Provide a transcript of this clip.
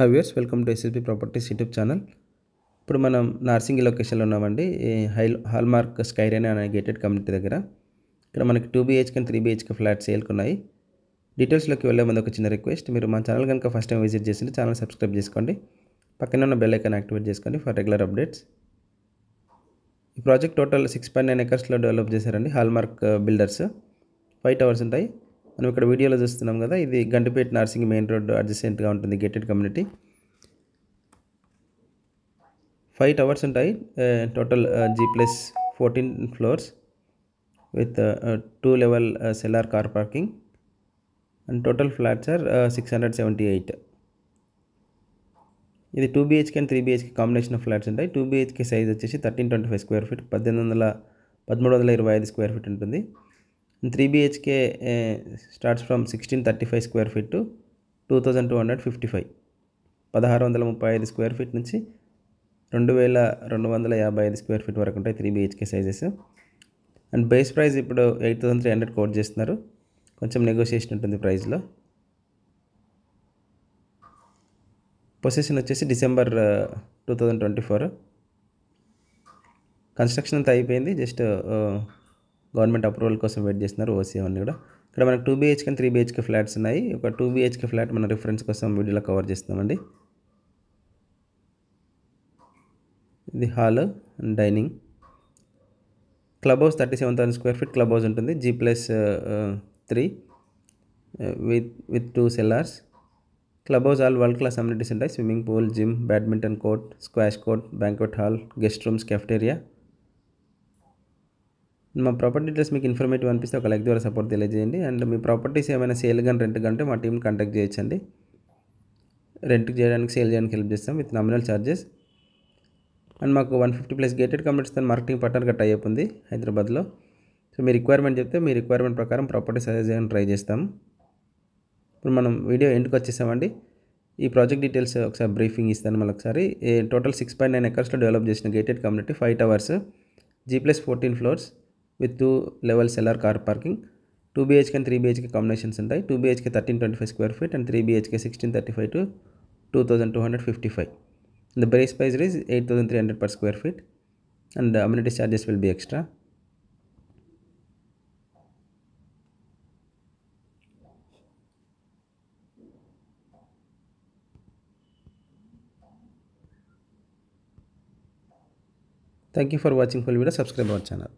High viewers, welcome to SSB properties YouTube channel. ఇప్పుడు మనం నార్సింగి లొకేషన్లో ఉన్నామండి. హాల్మార్క్ స్కైరేన్ అనే గేటెడ్ కమ్యూనిటీ దగ్గర. ఇక్కడ మనకి 2 BHK అండ్ 3 BHK ఫ్లాట్స్ సేల్కి ఉన్నాయి. డీటెయిల్స్లోకి వెళ్ళే ముందు ఒక చిన్న రిక్వెస్ట్, మీరు మా ఛానల్ కనుక ఫస్ట్ టైం విజిట్ చేసింటే ఛానల్ సబ్స్క్రైబ్ చేసుకోండి, పక్కన ఉన్న బెల్ ఐకాన్ యాక్టివేట్ చేసుకోండి ఫర్ రెగ్యులర్ అప్డేట్స్. ఈ ప్రాజెక్ట్ టోటల్ 6.9 ఎకర్స్లో డెవలప్ చేశారండి. హాల్మార్క్ బిల్డర్స్ 5 టవర్స్ ఉంటాయి. మనం ఇక్కడ వీడియోలో చూస్తున్నాం కదా, ఇది గండిపేట నార్సింగి మెయిన్ రోడ్ అడ్జసెంట్గా ఉంటుంది గేటెడ్ కమ్యూనిటీ. 5 టవర్స్ ఉంటాయి. Total G+14 floors with 2 level cellar car parking and total flats are 678. ఇది 2 BHK and 3 BHK combination of flats ఉంటాయి. 2 BHK సైజ్ వచ్చేసి 1325 స్క్వేర్ ఫీట్, 1325 స్క్వేర్ ఫీట్ ఉంటుంది. 3 BHK starts from 1635 square feet to 2255, 1635 square feet నుంచి 2255 square feet వరకు ఉంటాయి 3 BHK sizes. And base price ఇప్పుడు 8300 coat చేస్తున్నారు, కొంచెం నెగోషియేషన్ ఉంటుంది ప్రైస్లో. పొజిషన్ వచ్చేసి డిసెంబర్ 2024. కన్స్ట్రక్షన్ అంతా అయిపోయింది, జస్ట్ గవర్నమెంట్ అప్రూవల్ కోసం వెయిట్ చేస్తున్నారు, ఓసీ అవన్నీ కూడా. ఇక్కడ మనకు 2 BHK అండ్ 3 BHK ఫ్లాట్స్ ఉన్నాయి. ఒక 2 BHK ఫ్లాట్ మన రిఫరెన్స్ కోసం వీడియోలో కవర్ చేస్తామండి. ఇది hall and dining. Club house 37,000 square feet club house ఉంటుంది. G+3 with 2 cellars. Club house all world class amenities ఉంటాయి. Swimming pool, gym, badminton court, squash court, banquet hall, guest rooms, cafeteria. మా property details మీకు informative అనిపిస్తే ఒక like ద్వారా support తెలియజేయండి. And మీ properties ఏమైనా సేల్ కానీ రెంట్ కంటే మా టీం కాంటాక్ట్ చేయొచ్చండి. రెంట్కి చేయడానికి, సేల్ చేయడానికి హెల్ప్ చేస్తాం విత్ నామినల్ ఛార్జెస్. అండ్ మాకు 150+ గేటెడ్ కమ్యూనిటీస్తో మార్కెటింగ్ పార్ట్నర్గా టై అప్ ఉంది హైదరాబాద్లో. సో మీ రిక్వైర్మెంట్ చెప్తే మీ రిక్వైర్మెంట్ ప్రకారం ప్రాపర్టీ సజెస్ట్ చేయడానికి ట్రై చేస్తాం. ఇప్పుడు మనం వీడియో ఎండ్కి వచ్చేసామండి. ఈ ప్రాజెక్ట్ డీటెయిల్స్ ఒకసారి బ్రీఫింగ్ ఇస్తాను మళ్ళీ ఒకసారి. టోటల్ 6.9 ఎకర్స్లో డెవలప్ చేసిన gated community, 5 towers, G+14 floors with 2 level cellar car parking. 2 BHK and 3 BHK combinations ఉంటాయి. 2 BHK 1325 square feet and 3 BHK 1635 to 2255. The base price is 8300 per square feet and the amenity charges will be extra. Thank you for watching full video. Subscribe our channel.